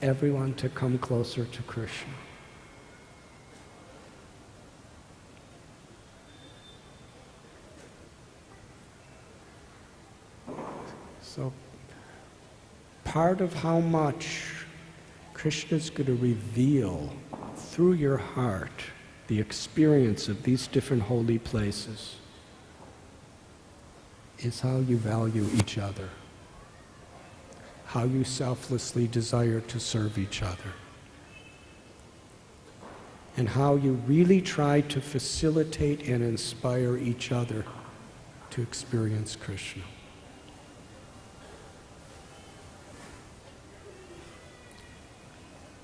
everyone to come closer to Krishna. So part of how much Krishna's going to reveal through your heart the experience of these different holy places is how you value each other, how you selflessly desire to serve each other, and how you really try to facilitate and inspire each other to experience Krishna.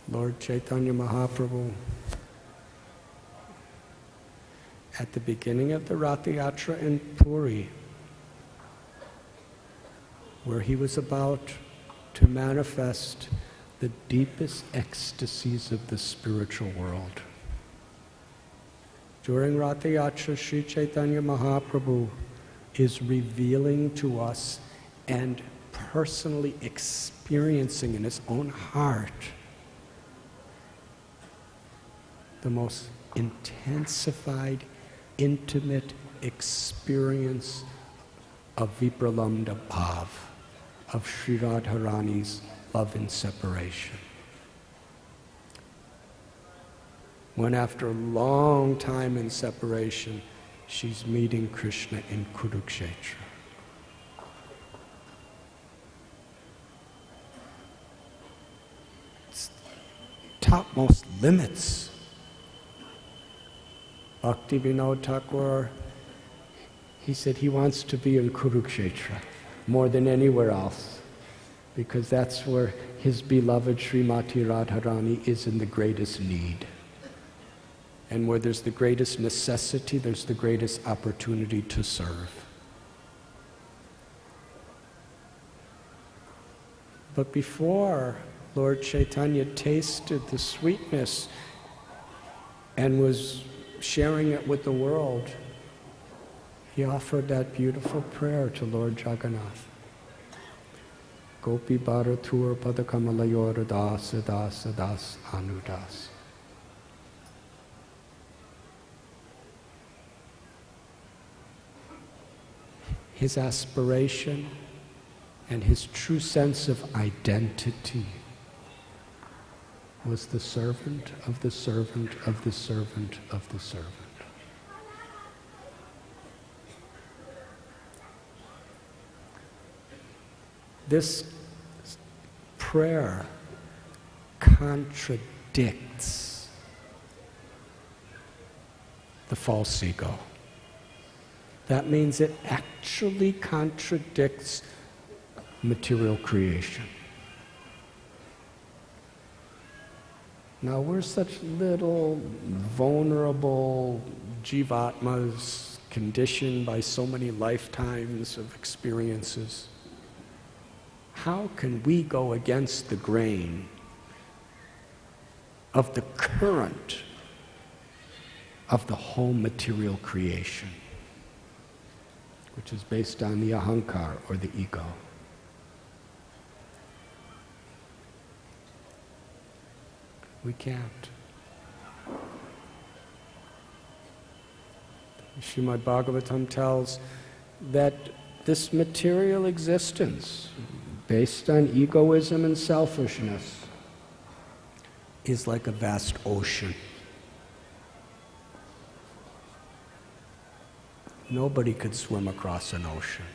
Lord Chaitanya Mahaprabhu, at the beginning of the Ratha Yatra in Puri, where he was about to manifest the deepest ecstasies of the spiritual world. During Ratha Yatra, Sri Chaitanya Mahaprabhu is revealing to us and personally experiencing in his own heart the most intensified, intimate experience of Vipralamda Bhav, of Sri Radharani's love and separation. When after a long time in separation, she's meeting Krishna in Kurukshetra. It's topmost limits. Bhakti Vinod Thakur, he said he wants to be in Kurukshetra more than anywhere else, because that's where his beloved Srimati Radharani is in the greatest need. And where there's the greatest necessity, there's the greatest opportunity to serve. But before Lord Chaitanya tasted the sweetness and was sharing it with the world, he offered that beautiful prayer to Lord Jagannath. Gopi Bharatur Padakamalayora Das Das Das Anudas. His aspiration and his true sense of identity was the servant of the servant of the servant of the servant. This prayer contradicts the false ego. That means it actually contradicts material creation. Now we're such little vulnerable jivatmas conditioned by so many lifetimes of experiences. How can we go against the grain of the current of the whole material creation, which is based on the ahankar, or the ego? We can't. Srimad Bhagavatam tells that this material existence, based on egoism and selfishness, is like a vast ocean. Nobody could swim across an ocean.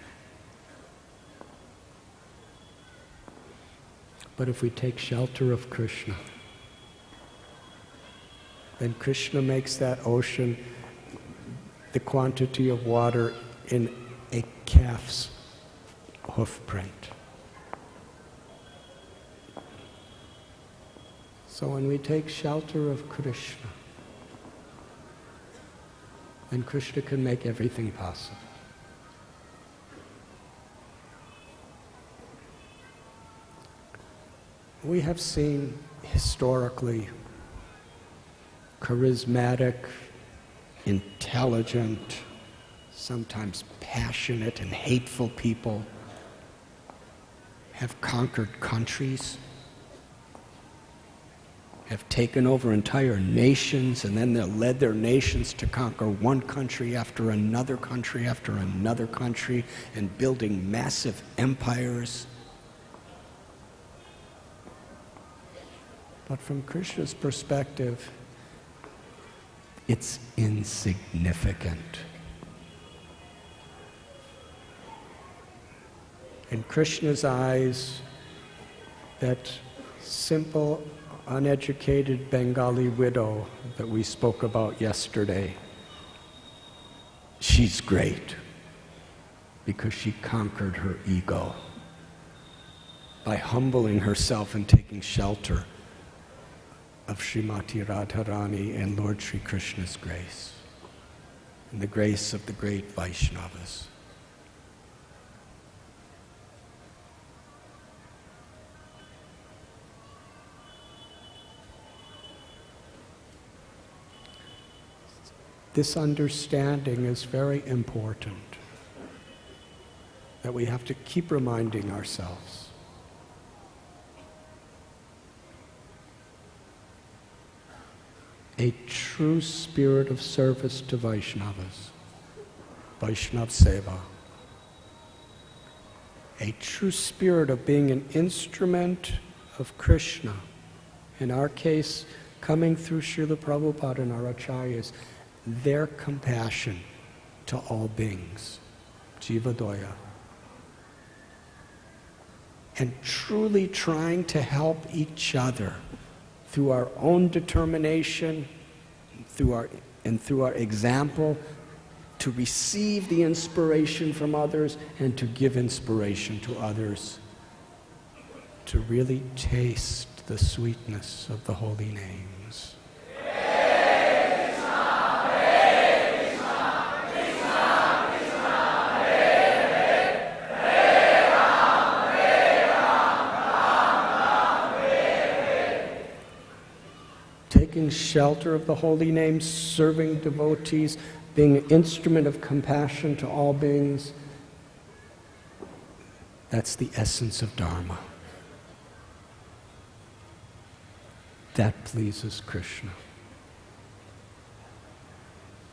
But if we take shelter of Krishna, then Krishna makes that ocean the quantity of water in a calf's hoof print. So when we take shelter of Krishna, then Krishna can make everything possible. We have seen historically charismatic, intelligent, sometimes passionate and hateful people have conquered countries, have taken over entire nations, and then they led their nations to conquer one country after another country after another country, and building massive empires. But from Krishna's perspective, it's insignificant. In Krishna's eyes, that simple, uneducated Bengali widow that we spoke about yesterday, she's great because she conquered her ego by humbling herself and taking shelter of Srimati Radharani and Lord Sri Krishna's grace and the grace of the great Vaishnavas. This understanding is very important, that we have to keep reminding ourselves. A true spirit of service to Vaishnavas, Vaishnav Seva. A true spirit of being an instrument of Krishna. In our case, coming through Srila Prabhupada and our acharyas, their compassion to all beings, Jivadoya. And truly trying to help each other through our own determination, through our example, to receive the inspiration from others and to give inspiration to others, to really taste the sweetness of the holy names. Taking shelter of the holy names, serving devotees, being an instrument of compassion to all beings. That's the essence of Dharma. That pleases Krishna.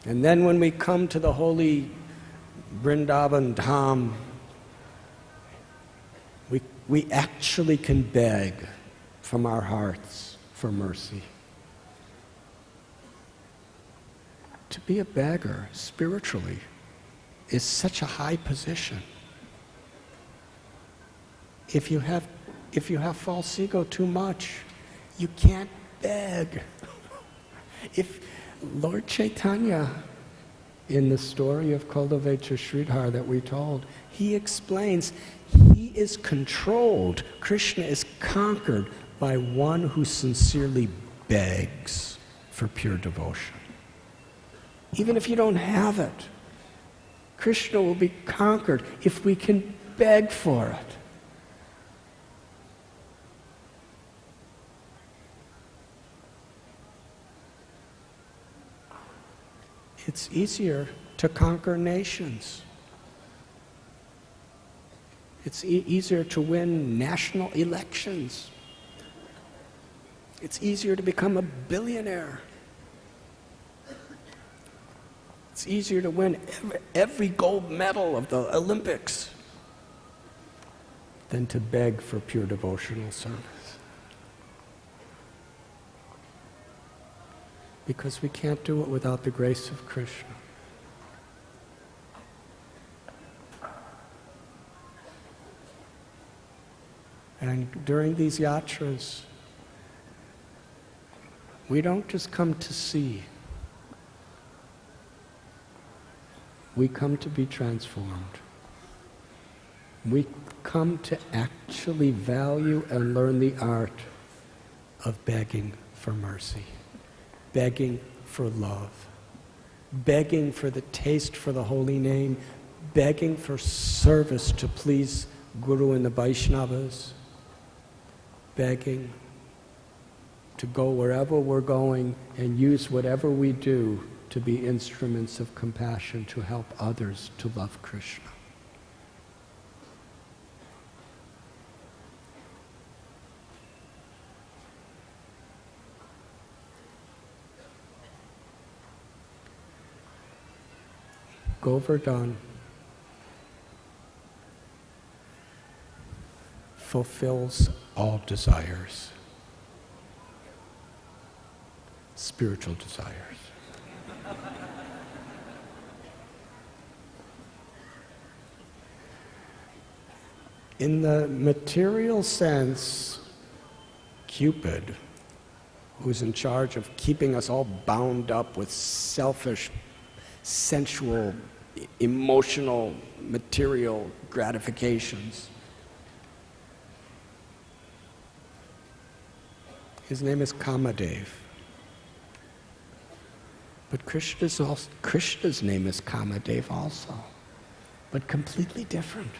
And then when we come to the holy Vrindavan dham, we actually can beg from our hearts for mercy. To be a beggar spiritually is such a high position. If you have false ego too much, you can't beg. If Lord Chaitanya, in the story of Kuldavecha Sridhar that we told, he explains he is controlled, Krishna is conquered by one who sincerely begs for pure devotion. Even if you don't have it, Krishna will be conquered if we can beg for it. It's easier to conquer nations. It's easier to win national elections. It's easier to become a billionaire. It's easier to win every gold medal of the Olympics than to beg for pure devotional service. Because we can't do it without the grace of Krishna. And during these yatras, we don't just come to see. We come to be transformed. We come to actually value and learn the art of begging for mercy, begging for love, begging for the taste for the holy name, begging for service to please Guru and the Vaishnavas, begging to go wherever we're going and use whatever we do to be instruments of compassion to help others to love Krishna. Govardhan fulfills all desires, spiritual desires. In the material sense, Cupid, who's in charge of keeping us all bound up with selfish, sensual, emotional, material gratifications, his name is Kamadev. But Krishna's name is Kamadev also, but completely different.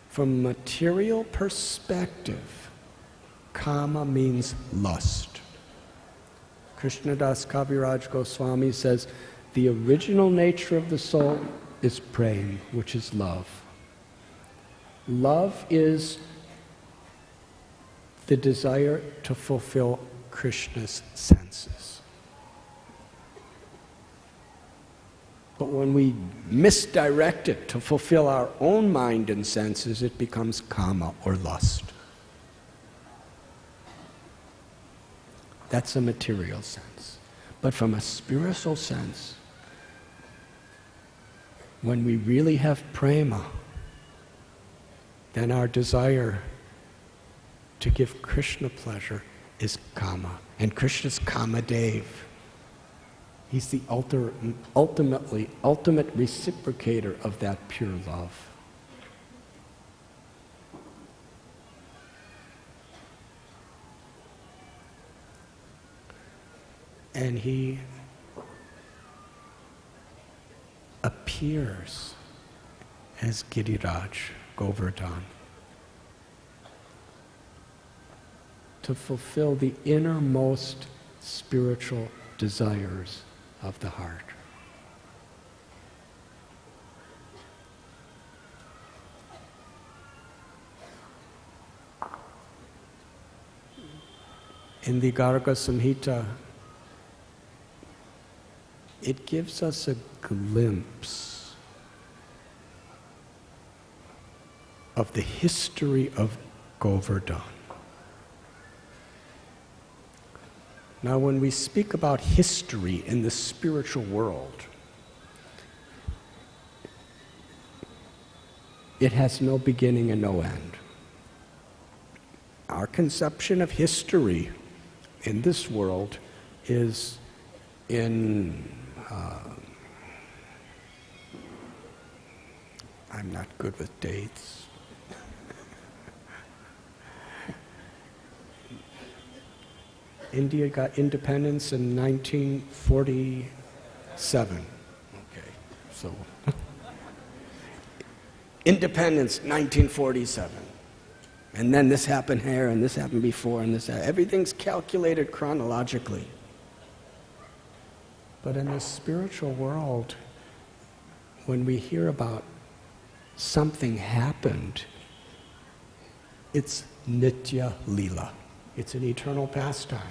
From a material perspective, kama means lust. Krishnadas Kaviraj Goswami says, the original nature of the soul is prem, which is love. Love is the desire to fulfill Krishna's senses. But when we misdirect it to fulfill our own mind and senses, it becomes kama or lust. That's a material sense. But from a spiritual sense, when we really have prema, then our desire to give Krishna pleasure is kama. And Krishna's Kamadev. He's the ultimate reciprocator of that pure love. And he appears as Giriraj, Govardhan, to fulfill the innermost spiritual desires of the heart. In the Garga Samhita, it gives us a glimpse of the history of Govardhan. Now, when we speak about history in the spiritual world, it has no beginning and no end. Our conception of history in this world is in, I'm not good with dates. India got independence in 1947. Okay, so independence 1947. And then this happened here, and this happened before, and this happened. Everything's calculated chronologically. But in the spiritual world, when we hear about something happened, it's Nitya Leela. It's an eternal pastime.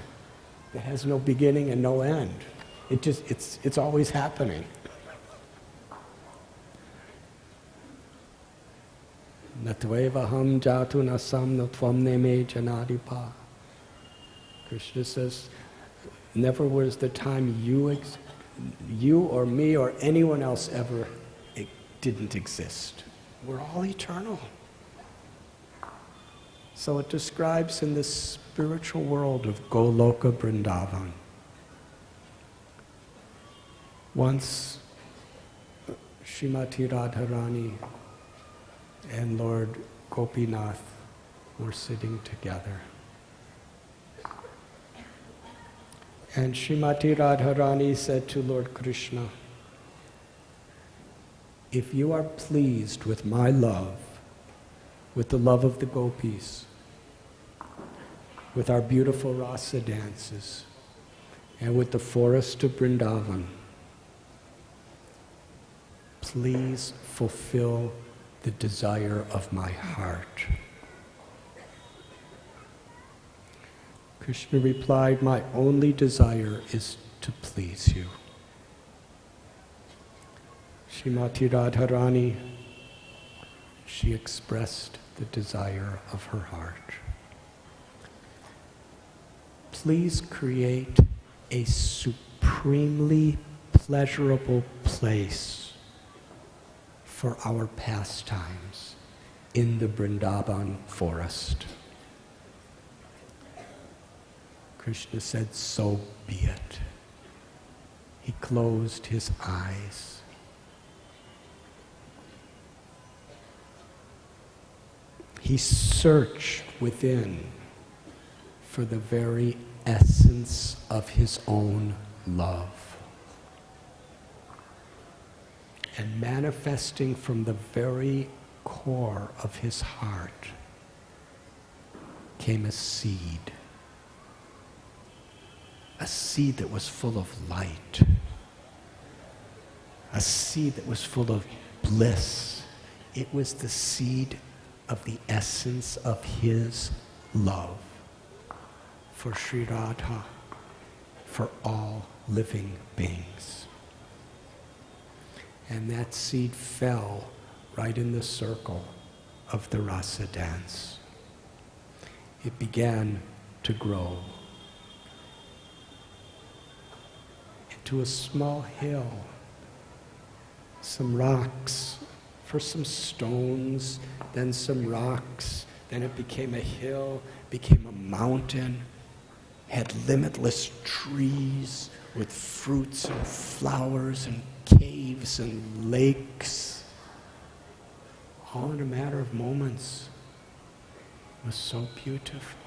It has no beginning and no end. It's always happening. Natvevaham jatu nasam natvam neme janadipa. Krishna says, never was the time you or me or anyone else ever didn't exist. We're all eternal. So it describes in this spiritual world of Goloka Vrindavan. Once Srimati Radharani and Lord Gopinath were sitting together. And Srimati Radharani said to Lord Krishna, if you are pleased with my love, with the love of the gopis, with our beautiful rasa dances, and with the forest of Vrindavan, please fulfill the desire of my heart. Krishna replied, my only desire is to please you. Srimati Radharani, she expressed the desire of her heart. Please create a supremely pleasurable place for our pastimes in the Vrindavan forest. Krishna said, so be it. He closed his eyes. He searched within for the very essence of his own love. And manifesting from the very core of his heart came a seed that was full of light, a seed that was full of bliss. It was the seed of the essence of his love for Sri Radha, for all living beings. And that seed fell right in the circle of the rasa dance. It began to grow into a small hill, some rocks, first some stones, then some rocks, then it became a hill, became a mountain, had limitless trees with fruits and flowers and caves and lakes, all in a matter of moments. It was so beautiful.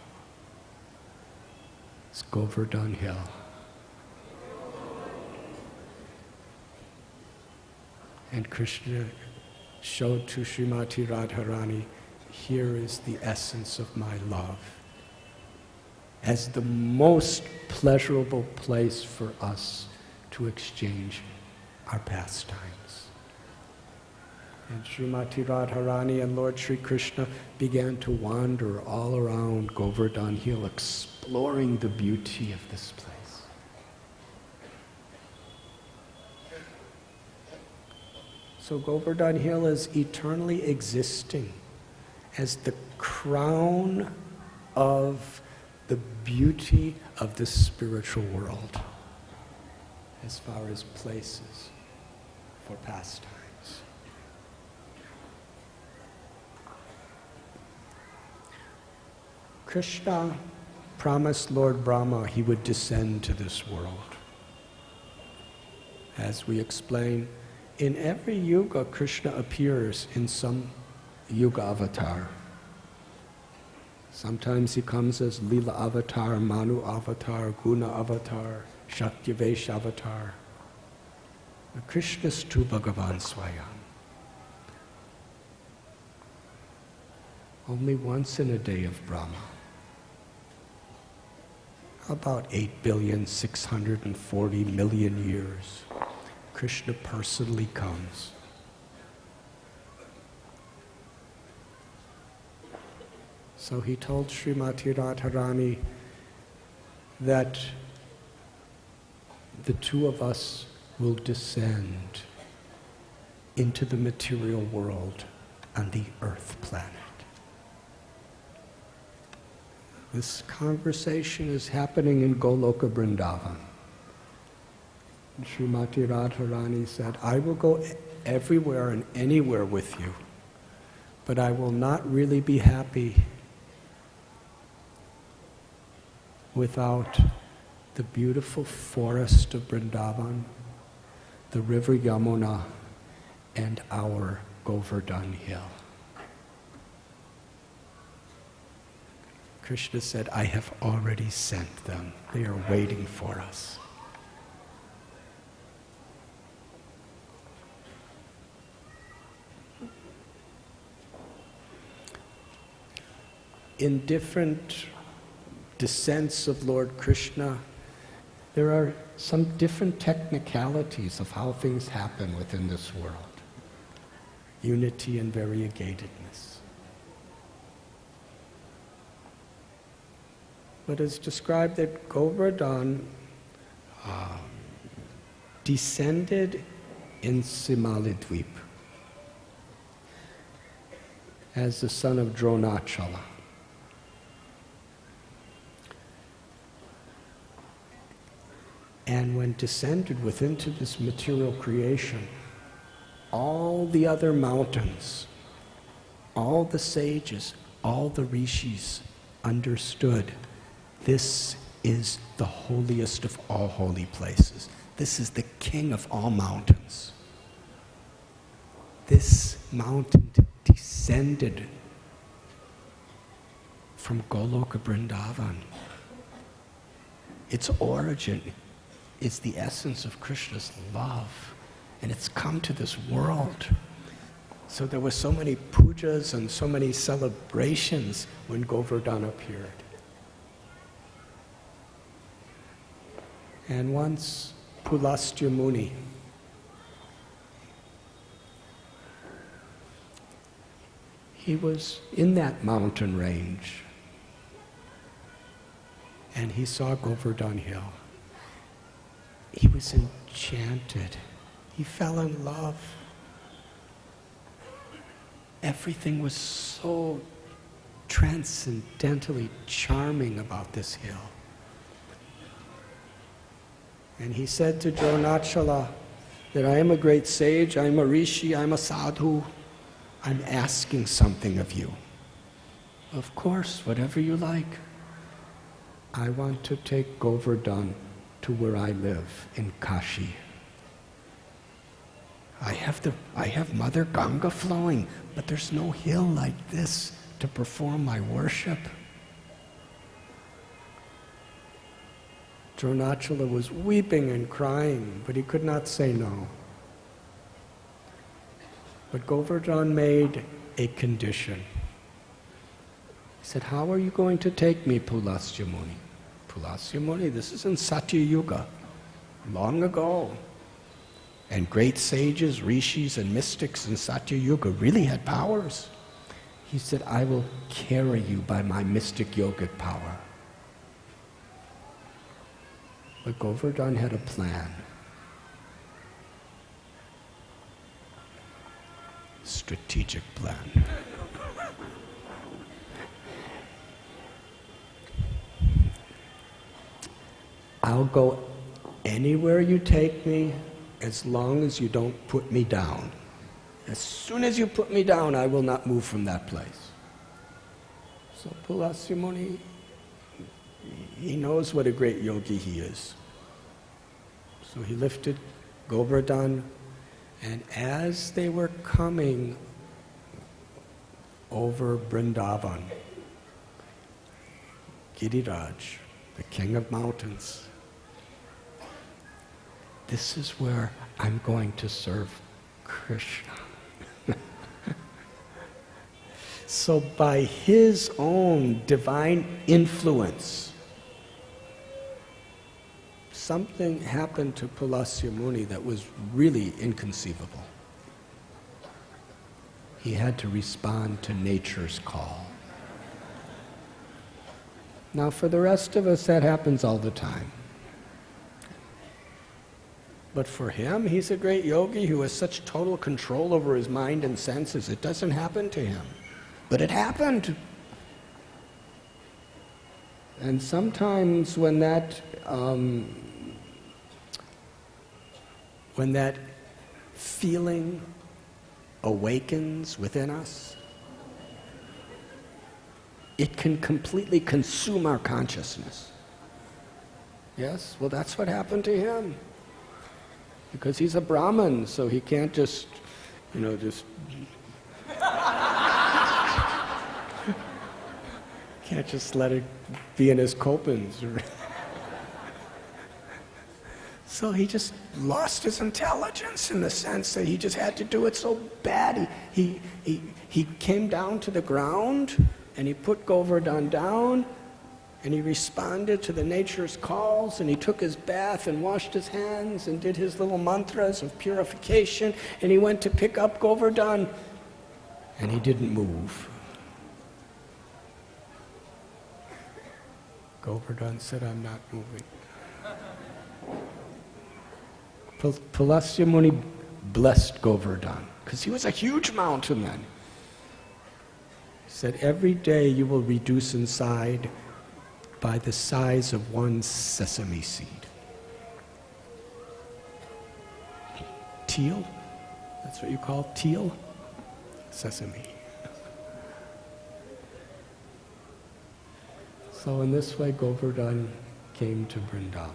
It's Govardhan Hill. And Krishna showed to Srimati Radharani, here is the essence of my love, as the most pleasurable place for us to exchange our pastimes. And Srimati Radharani and Lord Sri Krishna began to wander all around Govardhan Hill, exploring the beauty of this place. So Govardhan Hill is eternally existing as the crown of the beauty of the spiritual world as far as places for pastimes. Krishna promised Lord Brahma he would descend to this world. As we explain, in every yuga, Krishna appears in some yuga avatar. Sometimes he comes as Lila avatar, Manu avatar, Guna avatar, Shaktivesh avatar. But Krishna's tu Bhagavan Swayam. Only once in a day of Brahma. About 8,640,000,000 years, Krishna personally comes. So he told Srimati Radharani that the two of us will descend into the material world on the earth planet. This conversation is happening in Goloka Vrindavan. And Srimati Radharani said, I will go everywhere and anywhere with you, but I will not really be happy without the beautiful forest of Vrindavan, the river Yamuna, and our Govardhan Hill. Krishna said, I have already sent them. They are waiting for us. In different descents of Lord Krishna, there are some different technicalities of how things happen within this world. Unity and variegatedness. But it's described that Govardhan, descended in Simalidweep as the son of Dronachala. And when descended within to this material creation, all the other mountains, all the sages, all the rishis understood this is the holiest of all holy places. This is the king of all mountains. This mountain descended from Goloka Vrindavan. Its origin is the essence of Krishna's love, and it's come to this world. So there were so many pujas and so many celebrations when Govardhan appeared. And once Pulastya Muni, he was in that mountain range and he saw Govardhan Hill. He was enchanted. He fell in love. Everything was so transcendentally charming about this hill. And he said to Dronachala that I am a great sage, I am a rishi, I am a sadhu. I'm asking something of you. Of course, whatever you like. I want to take Govardhan to where I live, in Kashi. I have Mother Ganga flowing, but there's no hill like this to perform my worship. Dronachala was weeping and crying, but he could not say no. But Govardhan made a condition. He said, how are you going to take me, Pulastya Muni? Pulastya Muni, this is in Satya Yuga, long ago. And great sages, rishis, and mystics in Satya Yuga really had powers. He said, I will carry you by my mystic yogic power. But Govardhan had a plan. Strategic plan. I'll go anywhere you take me as long as you don't put me down. As soon as you put me down, I will not move from that place. So Pulastya Muni, he knows what a great yogi he is. So he lifted Govardhan, and as they were coming over Vrindavan, Giriraj, the king of mountains, this is where I'm going to serve Krishna. So by his own divine influence, something happened to Pulastya Muni that was really inconceivable. He had to respond to nature's call. Now for the rest of us, that happens all the time. But for him, he's a great yogi who has such total control over his mind and senses. It doesn't happen to him. But it happened. And sometimes when that feeling awakens within us, it can completely consume our consciousness. Yes? Well, that's what happened to him. Because he's a Brahmin, so he can't just can't just let it be in his kopans. So he just lost his intelligence in the sense that he just had to do it so bad. He came down to the ground and he put Govardhan down and he responded to the nature's calls and he took his bath and washed his hands and did his little mantras of purification and he went to pick up Govardhan and he didn't move. Govardhan said, I'm not moving. Pulasya Muni blessed Govardhan, because he was a huge mountain then. He said, every day you will reduce inside by the size of one sesame seed. Teal? That's what you call teal? Sesame. So in this way, Govardhan came to Vrindavan.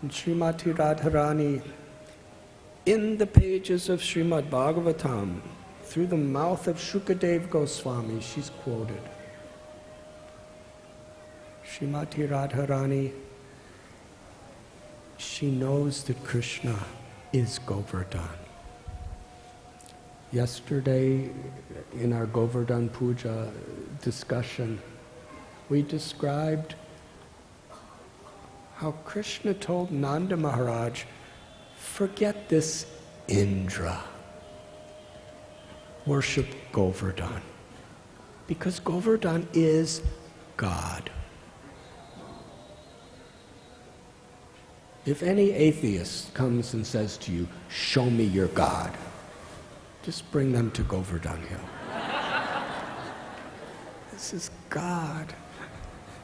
And Srimati Radharani, in the pages of Srimad Bhagavatam, through the mouth of Shukadev Goswami, she's quoted. Srimati Radharani, she knows that Krishna is Govardhan. Yesterday, in our Govardhan Puja discussion, we described how Krishna told Nanda Maharaj, forget this Indra. Worship Govardhan. Because Govardhan is God. If any atheist comes and says to you, show me your God, just bring them to Govardhan Hill. This is God.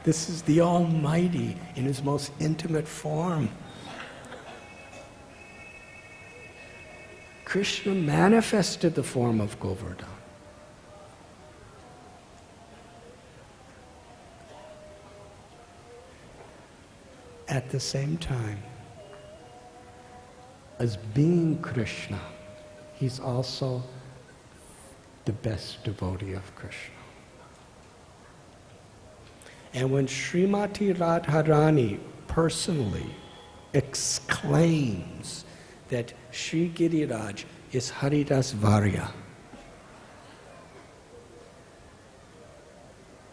This is the Almighty in His most intimate form. Krishna manifested the form of Govardhan. At the same time, as being Krishna, He's also the best devotee of Krishna. And when Srimati Radharani personally exclaims that Sri Giriraj is Haridas Varya,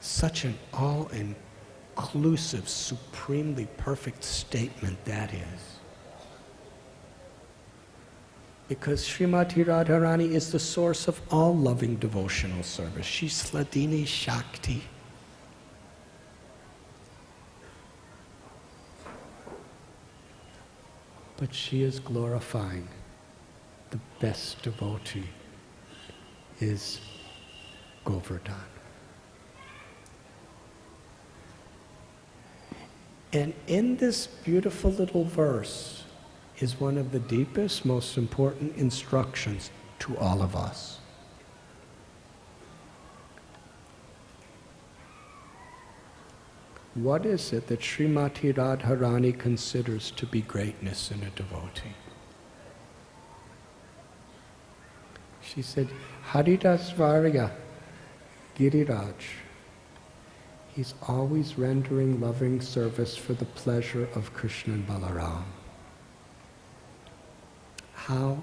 such an all-inclusive, supremely perfect statement that is. Because Srimati Radharani is the source of all loving devotional service. She's Sladini Shakti. But she is glorifying the best devotee is Govardhan. And in this beautiful little verse is one of the deepest, most important instructions to all of us. What is it that Srimati Radharani considers to be greatness in a devotee? She said, Haridas Varya, Giriraj. He's always rendering loving service for the pleasure of Krishna and Balaram. How?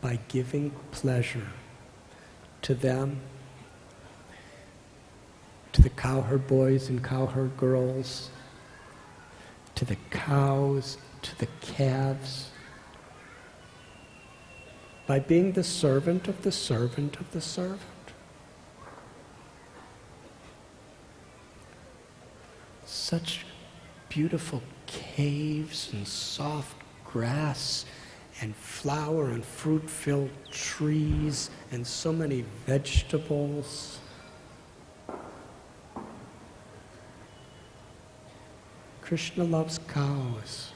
By giving pleasure to them, to the cowherd boys and cowherd girls, to the cows, to the calves, by being the servant of the servant of the servant. Such beautiful caves and soft grass and flower and fruit-filled trees and so many vegetables. Krishna loves cows.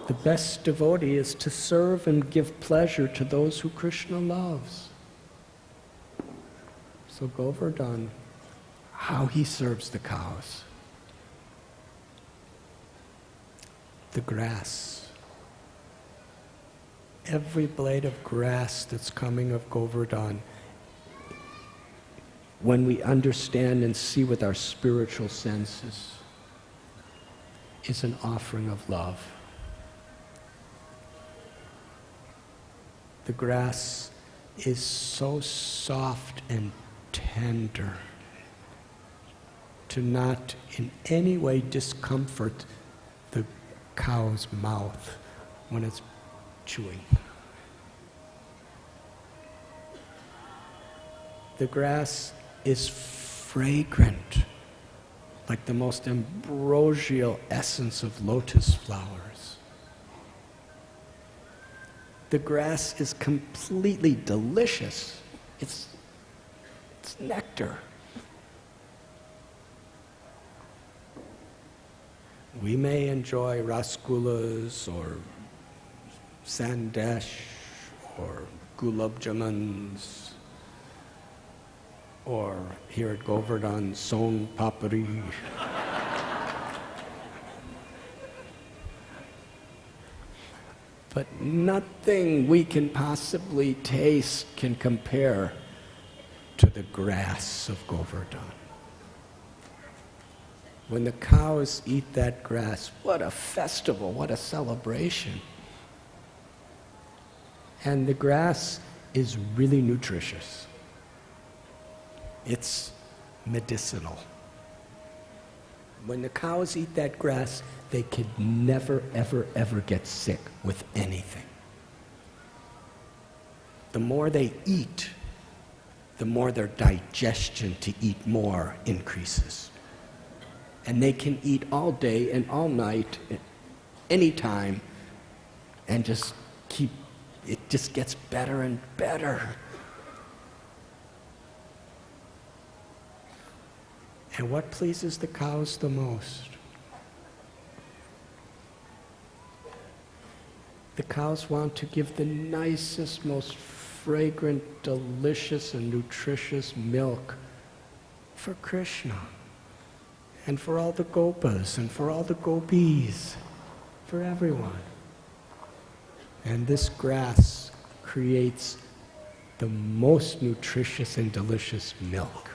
The best devotee is to serve and give pleasure to those who Krishna loves. So Govardhan, how he serves the cows. The grass. Every blade of grass that's coming of Govardhan, when we understand and see with our spiritual senses, is an offering of love. The grass is so soft and tender to not in any way discomfort the cow's mouth when it's chewing. The grass is fragrant, like the most ambrosial essence of lotus flowers. The grass is completely delicious. It's nectar. We may enjoy rasgullas or sandesh or gulab jamans, or here at Govardhan, son papri. But nothing we can possibly taste can compare to the grass of Govardhan. When the cows eat that grass, what a festival, what a celebration. And the grass is really nutritious. It's medicinal. When the cows eat that grass, they could never, ever, ever get sick with anything. The more they eat, the more their digestion to eat more increases. And they can eat all day and all night, anytime, and just it just gets better and better. And what pleases the cows the most? The cows want to give the nicest, most fragrant, delicious, and nutritious milk for Krishna, and for all the gopas, and for all the gopis, for everyone. And this grass creates the most nutritious and delicious milk.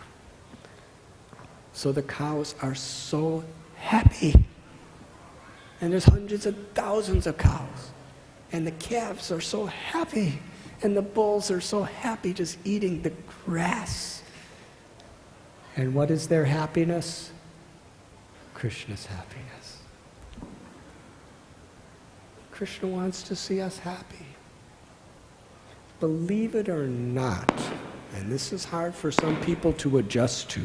So the cows are so happy. And there's hundreds of thousands of cows. And the calves are so happy. And the bulls are so happy just eating the grass. And what is their happiness? Krishna's happiness. Krishna wants to see us happy. Believe it or not, and this is hard for some people to adjust to,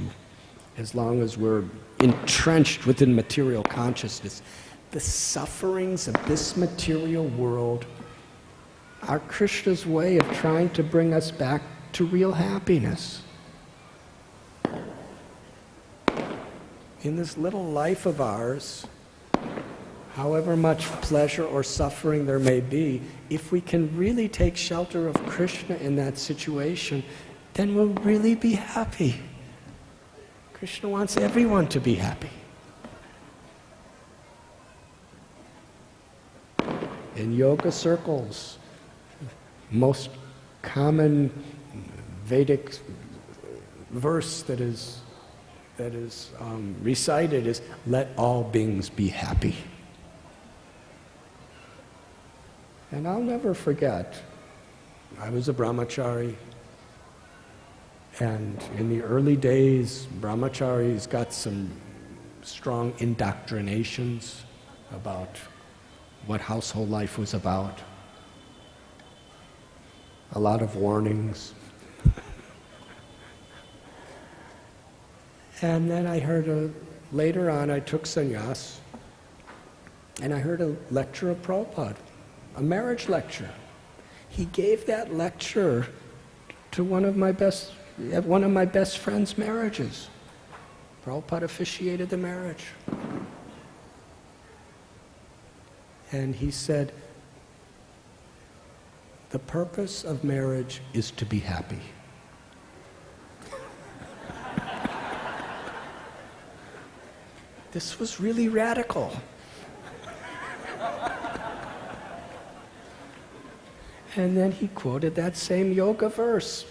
as long as we're entrenched within material consciousness, the sufferings of this material world are Krishna's way of trying to bring us back to real happiness. In this little life of ours, however much pleasure or suffering there may be, if we can really take shelter of Krishna in that situation, then we'll really be happy. Krishna wants everyone to be happy. In yoga circles, most common Vedic verse that is recited is, "Let all beings be happy." And I'll never forget, I was a brahmachari, and in the early days, brahmacharis got some strong indoctrinations about what household life was about. A lot of warnings. And then I heard later on I took sannyas, and I heard a lecture of Prabhupada, a marriage lecture. He gave that lecture to one of my best friend's marriages. Prabhupada officiated the marriage. And he said, the purpose of marriage is to be happy. This was really radical. And then he quoted that same yoga verse,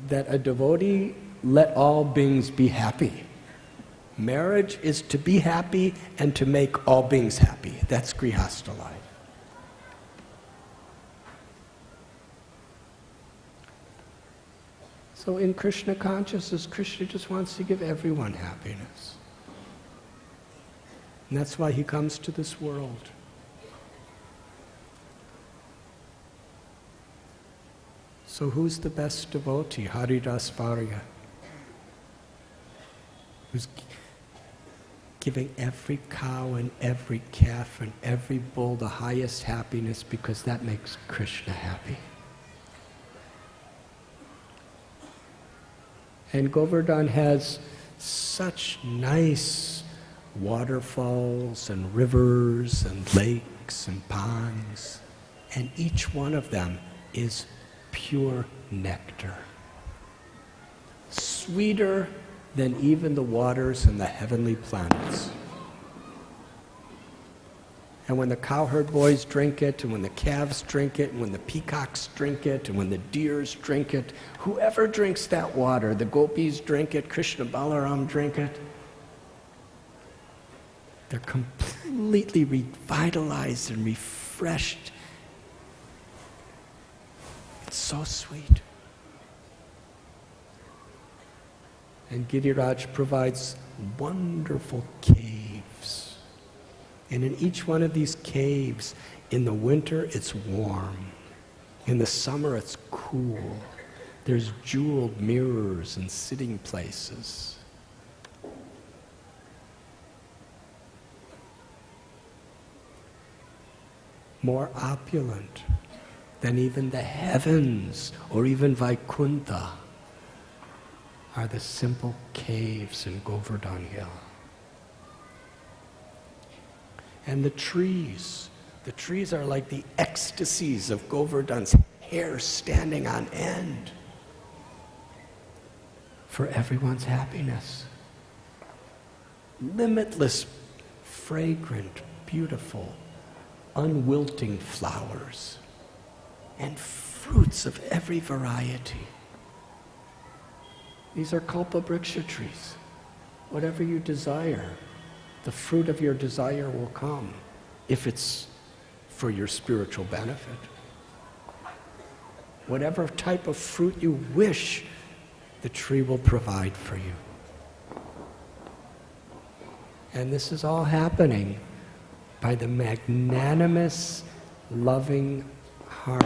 that a devotee, let all beings be happy. Marriage is to be happy and to make all beings happy. That's Grihastha life. So in Krishna consciousness, Krishna just wants to give everyone happiness. And that's why he comes to this world. So who's the best devotee? Haridasvarya. who's giving every cow and every calf and every bull the highest happiness because that makes Krishna happy. And Govardhan has such nice waterfalls and rivers and lakes and ponds, and each one of them is pure nectar. Sweeter than even the waters in the heavenly planets. And when the cowherd boys drink it, and when the calves drink it, and when the peacocks drink it, and when the deers drink it, whoever drinks that water, the gopis drink it, Krishna Balaram drink it, they're completely revitalized and refreshed. It's so sweet. And Giriraj provides wonderful caves. And in each one of these caves, in the winter it's warm. In the summer it's cool. There's jeweled mirrors and sitting places. More opulent than even the heavens or even Vaikuntha are the simple caves in Govardhan Hill. And the trees are like the ecstasies of Govardhan's hair standing on end for everyone's happiness. Limitless, fragrant, beautiful, unwilting flowers and fruits of every variety. These are kalpabriksha trees. Whatever you desire, the fruit of your desire will come if it's for your spiritual benefit. Whatever type of fruit you wish, the tree will provide for you. And this is all happening by the magnanimous, loving heart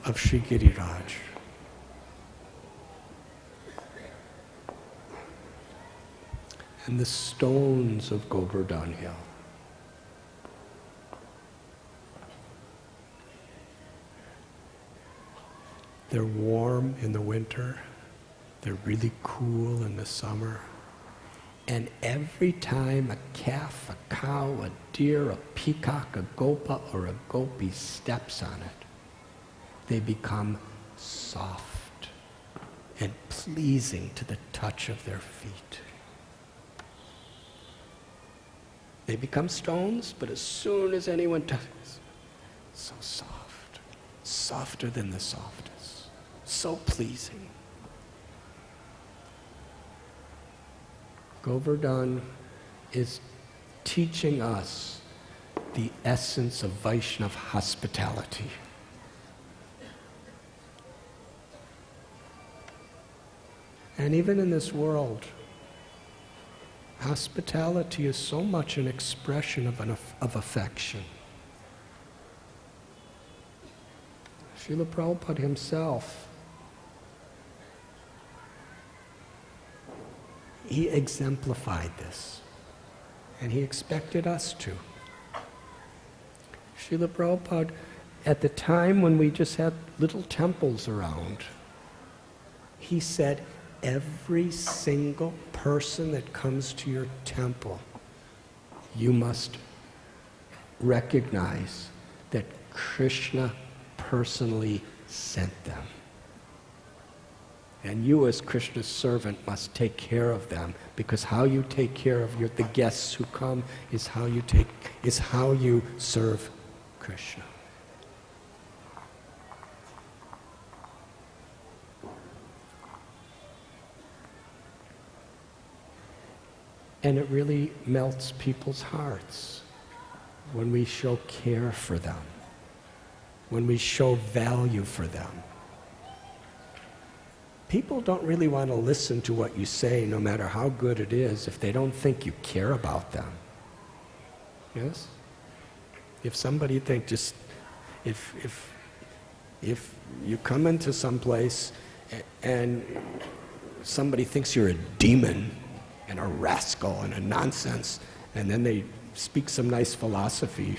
of Sri Giriraj. And the stones of Govardhan Hill. They're warm in the winter, they're really cool in the summer, and every time a calf, a cow, a deer, a peacock, a gopa, or a gopi steps on it, they become soft and pleasing to the touch of their feet. They become stones, but as soon as anyone touches, so soft, softer than the softest, so pleasing. Govardhan is teaching us the essence of Vaishnava hospitality. And even in this world, hospitality is so much an expression of affection. Srila Prabhupada himself, he exemplified this, and he expected us to. Srila Prabhupada, at the time when we just had little temples around, he said, every single person that comes to your temple, you must recognize that Krishna personally sent them. And you as Krishna's servant must take care of them, because how you take care of the guests who come is how you serve Krishna. And it really melts people's hearts when we show care for them, when we show value for them. People don't really want to listen to what you say, no matter how good it is, if they don't think you care about them. Yes? If somebody thinks if you come into some place and somebody thinks you're a demon and a rascal and a nonsense, and then they speak some nice philosophy,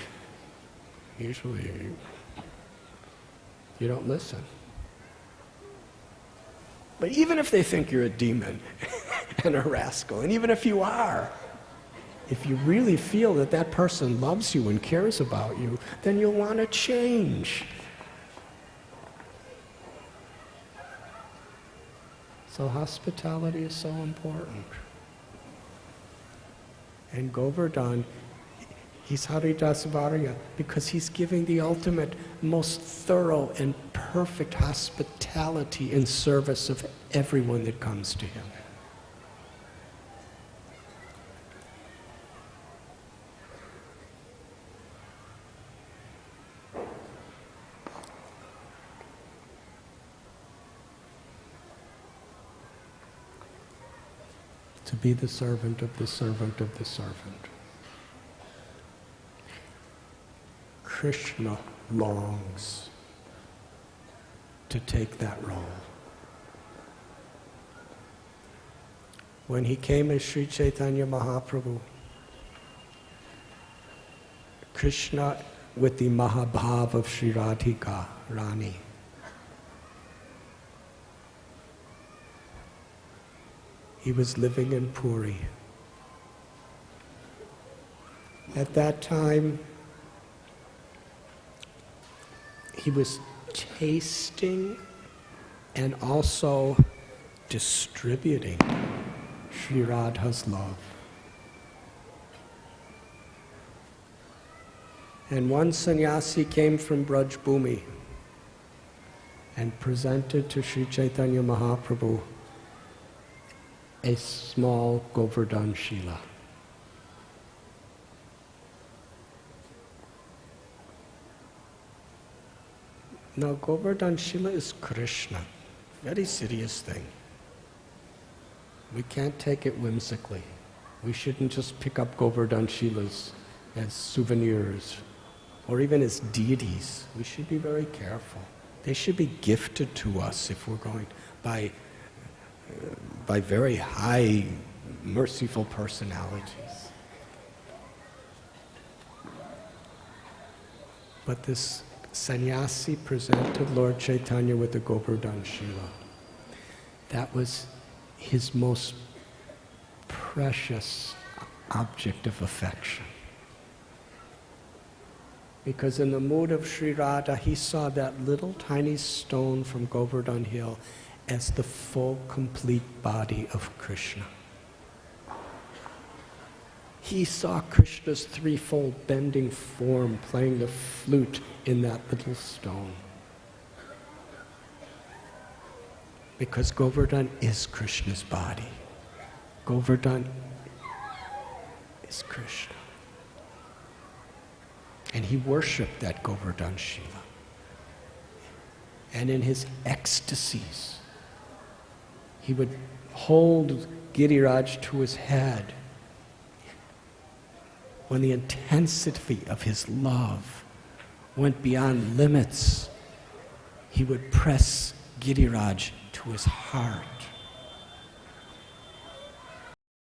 usually you don't listen. But even if they think you're a demon and a rascal, and even if you are, if you really feel that that person loves you and cares about you, then you'll want to change. So hospitality is so important. And Govardhan, he's Haridasvarya because he's giving the ultimate, most thorough and perfect hospitality in service of everyone that comes to him. To be the servant of the servant of the servant. Krishna longs to take that role. When he came as Sri Chaitanya Mahaprabhu, Krishna with the Mahabhav of Sri Radhika, Rani, he was living in Puri. At that time, he was tasting and also distributing Sri Radha's love. And one sannyasi came from Braj Bhumi and presented to Sri Chaitanya Mahaprabhu a small Govardhan Shila. Now Govardhan Shila is Krishna, very serious thing. We can't take it whimsically. We shouldn't just pick up Govardhan Shilas as souvenirs or even as deities. We should be very careful. They should be gifted to us if we're going by very high, merciful personalities. But this sannyasi presented Lord Chaitanya with the Govardhan Shila. That was his most precious object of affection. Because in the mood of Sri Radha, he saw that little tiny stone from Govardhan Hill as the full, complete body of Krishna. He saw Krishna's threefold bending form playing the flute in that little stone. Because Govardhan is Krishna's body. Govardhan is Krishna. And he worshipped that Govardhan Shila. And in his ecstasies, he would hold Giriraj to his head. When the intensity of his love went beyond limits, he would press Giriraj to his heart.